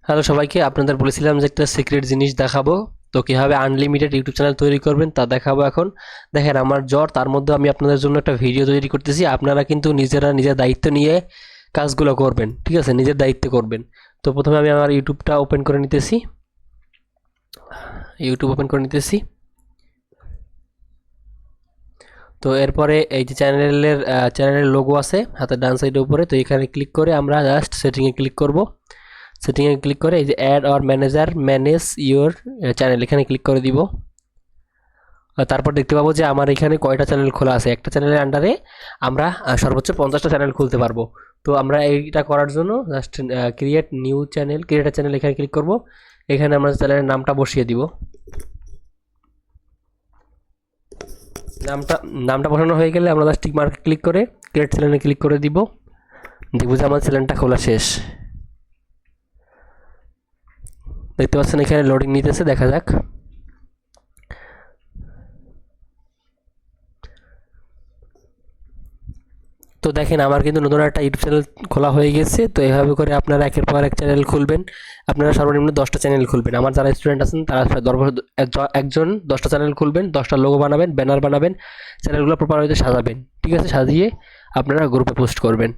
Hello সবাইকে, আপনাদের বলেছিলাম যে একটা সিক্রেট জিনিস দেখাবো। তো কীভাবে আনলিমিটেড ইউটিউব চ্যানেল তৈরি করবেন তা দেখাবো এখন। দেখেন আমার জ্বর, তার মধ্যে আমি আপনাদের জন্য একটা ভিডিও তৈরি করতেছি। আপনারা কিন্তু নিজেরা নিজের দায়িত্ব নিয়ে কাজগুলো করবেন, ঠিক আছে? নিজের দায়িত্বে করবেন। তো প্রথমে আমি আমার ইউটিউবটা ওপেন করে নিতেছি। তো এরপরে এই যে চ্যানেলের লোগো আছে হাতের ডান সাইডের উপরে, তো এখানে ক্লিক করে আমরা জাস্ট সেটিংয়ে ক্লিক করব। সেটিংয়ে ক্লিক করে এই যে add or manage your channel, এখানে ক্লিক করে দিব। আর তারপর দেখতে পাবো যে আমার এখানে কয়টা চ্যানেল খোলা আছে। একটা চ্যানেলের আন্ডারে আমরা সর্বোচ্চ 50টা চ্যানেল খুলতে পারবো। তো আমরা এইটা করার জন্য জাস্ট ক্রিয়েট আ চ্যানেল এখানে ক্লিক করব। এখানে আমরা চ্যানেলের নামটা বসিয়ে দিব। নামটা নামটা বসানো হয়ে গেলে আমরা জাস্ট টিক মার্কে ক্লিক করে ক্রিয়েট চ্যানেলে ক্লিক করে দিব। দেখবো যে আমার চ্যানেলটা খোলা শেষ। দেখতে পাচ্ছেন এখানে লোডিং নিতেছে, দেখা যাক। তো দেখেন আমার কিন্তু নতুন একটা ইউটিউব চ্যানেল খোলা হয়ে গেছে। তো এভাবে করে আপনারা একের পর এক চ্যানেল খুলবেন। আপনারা সর্বনিম্ন 10টা চ্যানেল খুলবেন। আমার যারা স্টুডেন্ট আছেন তারা একজন 10টা চ্যানেল খুলবেন, 10টা লোগো বানাবেন, ব্যানার বানাবেন, চ্যানেলগুলো প্রপার ওয়েতে সাজাবেন, ঠিক আছে? সাজিয়ে আপনারা গ্রুপে পোস্ট করবেন।